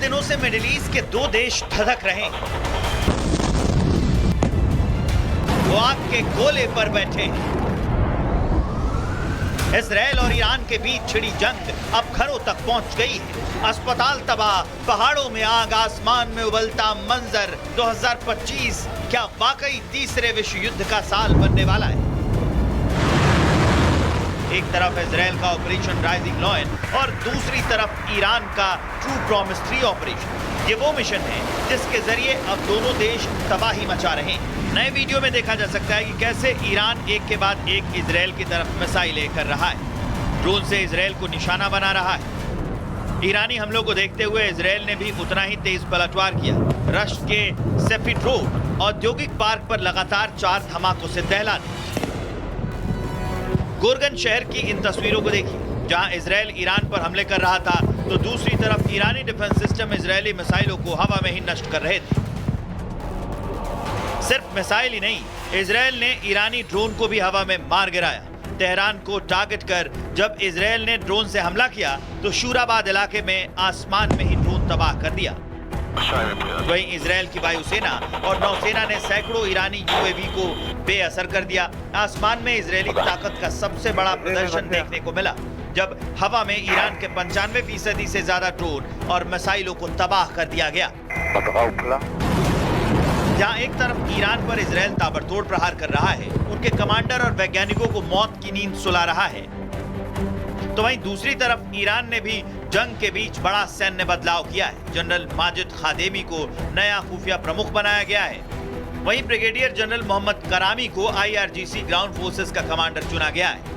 दिनों से middle east के दो देश धधक रहे हैं। वो आग के गोले पर बैठे हैं। इजराइल और ईरान के बीच छिड़ी जंग अब घरों तक पहुंच गई है। अस्पताल तबाह, पहाड़ों में आग, आसमान में उबलता मंजर। 2025 क्या वाकई तीसरे विश्व युद्ध का साल बनने वाला है? एक तरफ इजराइल का ऑपरेशन राइजिंग लायन और दूसरी तरफ ईरान का ट्रू प्रॉमिस 3 ऑपरेशन। ये वो मिशन है जिसके जरिए अब दोनों देश तबाही मचा रहे हैं। नए वीडियो में देखा जा सकता है कि कैसे ईरान एक के बाद एक इजराइल की तरफ मिसाइलें कर रहा है, ड्रोन से इजराइल को निशाना बना रहा है। ईरानी हमलों को देखते हुए इजराइल ने भी उतना ही तेज पलटवार किया। रश्त के सेफिट रोड औद्योगिक पार्क पर लगातार 4 धमाकों से दहला दी। गोरगन शहर की इन तस्वीरों को देखिए, जहां इजराइल ईरान पर हमले कर रहा था तो दूसरी तरफ ईरानी डिफेंस सिस्टम इजरायली मिसाइलों को हवा में ही नष्ट कर रहे थे। सिर्फ मिसाइल ही नहीं, इजराइल ने ईरानी ड्रोन को भी हवा में मार गिराया। तेहरान को टारगेट कर जब इजराइल ने ड्रोन से हमला किया तो शूराबाद इलाके में आसमान में ही ड्रोन तबाह कर दिया। वहीं इजराइल की वायुसेना और नौसेना ने सैकड़ों ईरानी यूएवी को बेअसर कर दिया। आसमान में इजरायली ताकत का सबसे बड़ा प्रदर्शन देखने को मिला जब हवा में ईरान के 95% से ज्यादा ड्रोन और मिसाइलों को तबाह कर दिया गया। जहां एक तरफ ईरान पर इजराइल ताबड़तोड़ प्रहार कर रहा है, उनके कमांडर और वैज्ञानिकों को मौत की नींद सुला रहा है, तो वहीं दूसरी तरफ ईरान ने भी जंग के बीच बड़ा सैन्य बदलाव किया है। जनरल माजिद खादेमी को नया खुफिया प्रमुख बनाया गया है। वहीं ब्रिगेडियर जनरल मोहम्मद करामी को IRGC ग्राउंड फोर्सेस का कमांडर चुना गया है।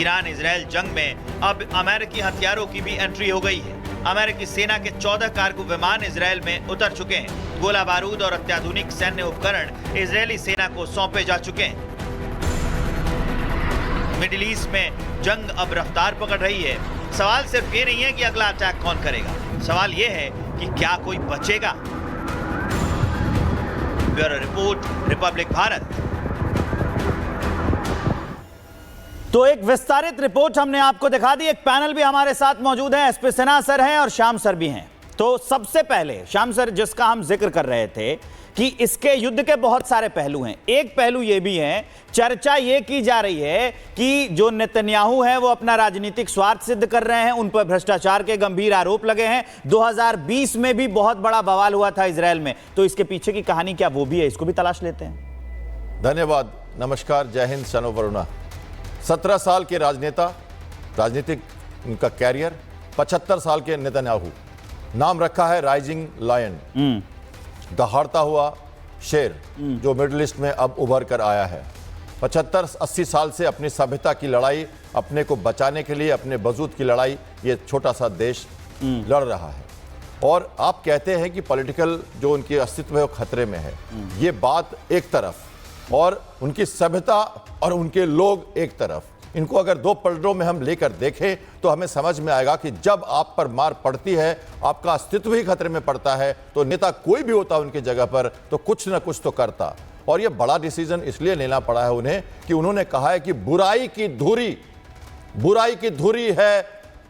ईरान इजराइल जंग में अब अमेरिकी हथियारों की भी एंट्री हो गई है। अमेरिकी सेना के 14 कार्गो विमान इजराइल में उतर चुके हैं। गोला बारूद और अत्याधुनिक सैन्य उपकरण इजरायली सेना को सौंपे जा चुके हैं। मिडिल ईस्ट में जंग अब रफ्तार पकड़ रही है। सवाल सिर्फ ये नहीं है कि अगला अटैक कौन करेगा, सवाल ये है कि क्या कोई बचेगा। Bureau report, Republic Bharat. तो एक विस्तारित रिपोर्ट हमने आपको दिखा दी। एक पैनल भी हमारे साथ मौजूद है, SP सिन्हा सर हैं और श्याम सर भी हैं। तो सबसे पहले श्याम सर, जिसका हम जिक्र कर रहे थे कि इसके युद्ध के बहुत सारे पहलू हैं, एक पहलू यह भी है, चर्चा यह की जा रही है कि जो नेतन्याहू हैं वो अपना राजनीतिक स्वार्थ सिद्ध कर रहे हैं, उन पर भ्रष्टाचार के गंभीर आरोप लगे हैं। 2020 में भी बहुत बड़ा बवाल हुआ था इजराइल में, तो इसके पीछे की कहानी क्या वो भी है, इसको भी तलाश लेते हैं। धन्यवाद, नमस्कार, जय हिंद, सनो वरुणा। 17 साल के राजनेता, राजनीतिक उनका कैरियर, 75 साल के नेतन्याहू, नाम रखा है राइजिंग लायन, दहाड़ता हुआ शेर, जो मिडिल ईस्ट में अब उभर कर आया है। 75-80 साल से अपनी सभ्यता की लड़ाई, अपने को बचाने के लिए, अपने वजूद की लड़ाई ये छोटा सा देश लड़ रहा है। और आप कहते हैं कि पॉलिटिकल जो उनकी अस्तित्व है वो खतरे में है। ये बात एक तरफ, और उनकी सभ्यता और उनके लोग एक तरफ। इनको अगर दो पलटों में हम लेकर देखें तो हमें समझ में आएगा कि जब आप पर मार पड़ती है, आपका अस्तित्व ही खतरे में पड़ता है, तो नेता कोई भी होता उनकी जगह पर तो कुछ ना कुछ तो करता। और ये बड़ा डिसीजन इसलिए लेना पड़ा है उन्हें कि उन्होंने कहा है कि बुराई की धुरी है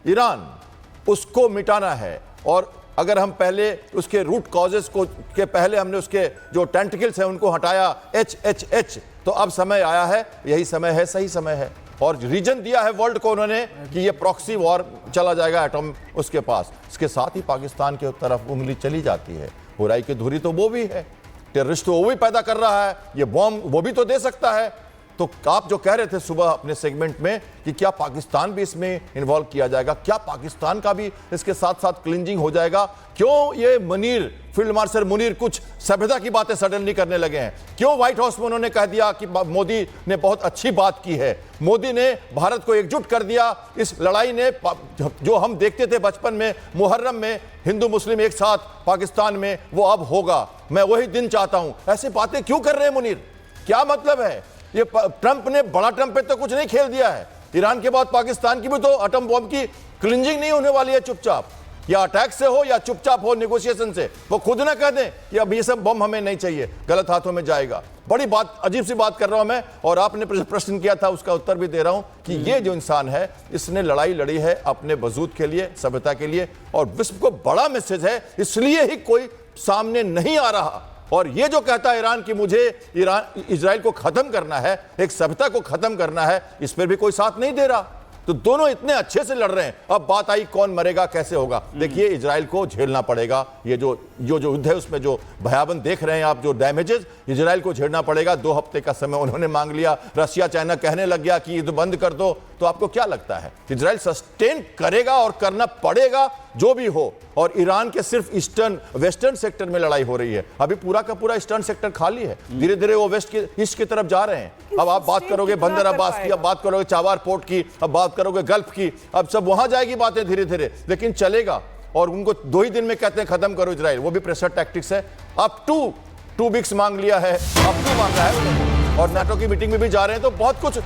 ईरान, उसको मिटाना है। और अगर हम पहले उसके रूट कॉजेस को के पहले हमने उसके जो टेंटिकल्स हैं उनको हटाया, HHH, तो अब समय आया है, यही समय है, सही समय है। और रीजन दिया है वर्ल्ड को उन्होंने कि ये प्रॉक्सी वॉर चला जाएगा एटम उसके पास। इसके साथ ही पाकिस्तान की तरफ उंगली चली जाती है। बुराई की धुरी तो वो भी है, टेररिस्ट तो वो भी पैदा कर रहा है, ये बॉम्ब वो भी तो दे सकता है। तो आप जो कह रहे थे सुबह अपने सेगमेंट में कि क्या पाकिस्तान भी इसमें इन्वॉल्व किया जाएगा, क्या पाकिस्तान का भी इसके साथ साथ क्लिंजिंग हो जाएगा? क्यों ये मुनीर, फील्ड मार्शल मुनीर कुछ सभ्यता की बातें सडनली करने लगे हैं? क्यों व्हाइट हाउस में उन्होंने कह दिया कि मोदी ने बहुत अच्छी बात की है, मोदी ने भारत को एकजुट कर दिया, इस लड़ाई ने जो हम देखते थे बचपन में मुहर्रम में हिंदू मुस्लिम एक साथ पाकिस्तान में, वो अब होगा, मैं वही दिन चाहता हूं। ऐसी बातें क्यों कर रहे हैं मुनीर? क्या मतलब है? ये ट्रंप ने, बड़ा ट्रंप पे तो कुछ नहीं खेल दिया है। ईरान के बाद पाकिस्तान की भी तो एटम बॉम्ब की क्लिंजिंग नहीं होने वाली है चुपचाप। या अटैक से हो या चुपचाप हो नेगोशिएशन से, वो खुद ना कह दें कि अब ये सब बम हमें नहीं चाहिए, गलत हाथों में जाएगा। बड़ी बात, अजीब सी बात कर रहा हूं मैं, और आपने प्रश्न किया था उसका उत्तर भी दे रहा हूं कि ये जो इंसान है इसने लड़ाई लड़ी है अपने वजूद के लिए, सभ्यता के लिए, और विश्व को बड़ा मैसेज है, इसलिए ही कोई सामने नहीं आ रहा। और ये जो कहता है ईरान कि मुझे इजराइल को खत्म करना है, एक सभ्यता को खत्म करना है, इस पर भी कोई साथ नहीं दे रहा। तो दोनों इतने अच्छे से लड़ रहे हैं। अब बात आई कौन मरेगा, कैसे होगा। देखिए, इजराइल को झेलना पड़ेगा। ये जो युद्ध है उसमें जो भयावन देख रहे हैं आप, जो डैमेजेस, इजराइल को झेलना पड़ेगा। 2 हफ्ते का समय उन्होंने मांग लिया। रशिया चाइना कहने लग गया कि युद्ध बंद कर दो। तो आपको क्या लगता है इजराइल सस्टेन करेगा? और करना पड़ेगा जो भी हो। और ईरान के सिर्फ ईस्टर्न वेस्टर्न सेक्टर में लड़ाई हो रही है, अभी पूरा का पूरा ईस्टर्न सेक्टर खाली है। धीरे धीरे वो ईस्ट की तरफ जा रहे हैं। अब आप बात करोगे बंदर अब्बास की, अब बात करोगे चाबार पोर्ट की, अब बात करोगे गल्फ की, अब सब वहां जाएगी बातें धीरे धीरे, लेकिन चलेगा। और उनको 2 ही दिन में कहते हैं खत्म करो इजराइल, वो भी प्रेशर टैक्टिक्स है। अप टू 2 वीक्स मांग लिया है, अप टू मांगा है, और नाटो की मीटिंग में भी जा रहे हैं। तो बहुत कुछ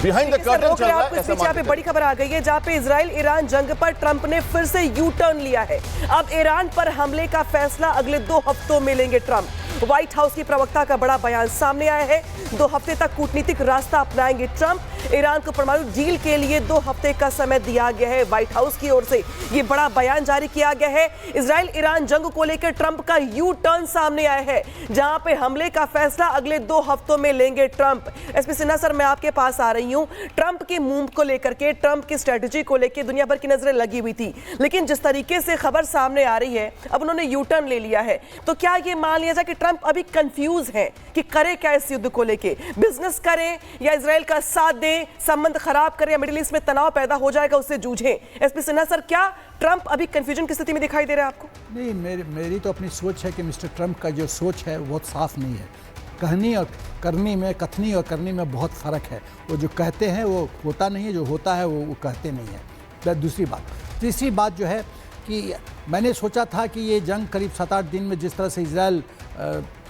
बिहाइंड द कर्टन चल रहा है। यहाँ पे बड़ी खबर आ गई है जहां पे इजराइल ईरान जंग पर ट्रंप ने फिर से यू टर्न लिया है। अब ईरान पर हमले का फैसला अगले 2 हफ्तों में लेंगे ट्रंप। व्हाइट हाउस की प्रवक्ता का बड़ा बयान सामने आया है। 2 हफ्ते तक कूटनीतिक रास्ता अपनाएंगे ट्रंप। ईरान को परमाणु डील के लिए 2 हफ्ते का समय दिया गया है व्हाइट हाउस की ओर से। ये बड़ा बयान जारी किया गया है। इजराइल ईरान जंग को लेकर ट्रंप का यू टर्न सामने आया है, जहां पे हमले का फैसला अगले 2 हफ्तों में लेंगे ट्रंप। एसपी सिन्हा सर, मैं आपके पास आ रही हूं। ट्रंप के मूव को लेकर के, ट्रंप की स्ट्रेटजी को लेकर दुनिया भर की नजरें लगी हुई थी, लेकिन जिस तरीके से खबर सामने आ रही है, अब उन्होंने यू टर्न ले लिया है। तो क्या ये मान लिया जाए कि ट्रंप अभी कंफ्यूज है कि करे क्या इस युद्ध को लेके? बिजनेस करें या इजराइल का साथ दें, संबंध खराब करें, या मिडिल ईस्ट में तनाव पैदा हो जाएगा उससे जूझें? एसपी सिन्हा सर, क्या ट्रंप अभी कंफ्यूजन की स्थिति में दिखाई दे रहा है आपको? नहीं, मेरी तो अपनी सोच है कि मिस्टर ट्रंप का जो सोच है वो साफ नहीं है। कहनी और करनी में, कथनी और करनी में बहुत फ़र्क है। वो जो कहते हैं वो होता नहीं है, जो होता है वो कहते नहीं है। दूसरी बात, तीसरी बात जो है कि मैंने सोचा था कि ये जंग करीब 7-8 दिन में, जिस तरह से इजराइल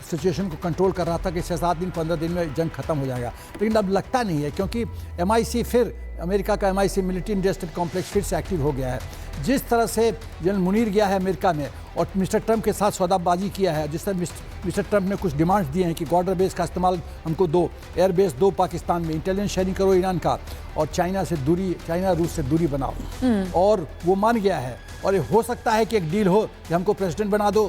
सिचुएशन को कंट्रोल कर रहा था, कि 6-7 दिन 15 दिन में जंग खत्म हो जाएगा, लेकिन अब लगता नहीं है, क्योंकि MIC फिर, अमेरिका का MIC मिलिट्री इंडस्ट्रियल कॉम्प्लेक्स फिर से एक्टिव हो गया है। जिस तरह से जनरल मुनीर गया है अमेरिका में और मिस्टर ट्रंप के साथ सौदाबाजी किया है, जिस तरह मिस्टर ट्रंप ने कुछ डिमांड्स दिए हैं कि बॉर्डर बेस का इस्तेमाल हमको दो, एयर बेस दो पाकिस्तान में, इंटेलिजेंस शेयरिंग करो ईरान का, और चाइना रूस से दूरी बनाओ, और वो मान गया है। और ये हो सकता है कि एक डील हो कि हमको प्रेसिडेंट बना दो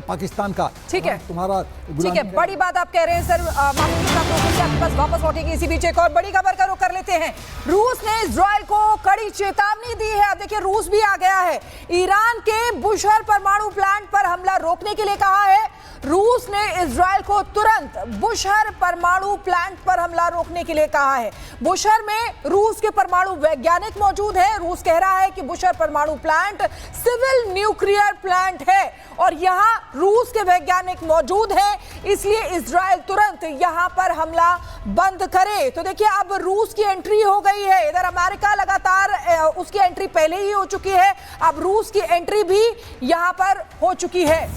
पाकिस्तान का, ठीक है, तुम्हारा ठीक है। बड़ी बात आप कह रहे हैं सर, आपके पास वापस लौटेंगे। इसी बीच एक और बड़ी खबर का रुख कर लेते हैं। रूस ने इजराइल को कड़ी चेतावनी दी है। अब देखिए, रूस भी आ गया है। ईरान के बुशहर परमाणु प्लांट पर हमला रोकने के लिए कहा है। रूस ने इजराइल को तुरंत बुशहर परमाणु प्लांट पर हमला रोकने के लिए कहा है। बुशहर में रूस के परमाणु वैज्ञानिक मौजूद हैं। रूस कह रहा है कि बुशहर परमाणु प्लांट सिविल न्यूक्लियर प्लांट है और यहां रूस के वैज्ञानिक मौजूद हैं, इसलिए इजराइल तुरंत यहां पर हमला बंद करे। तो देखिए, अब रूस की एंट्री हो गई है। इधर अमेरिका लगातार उसकी एंट्री पहले ही हो चुकी है, अब रूस की एंट्री भी यहां पर हो चुकी है।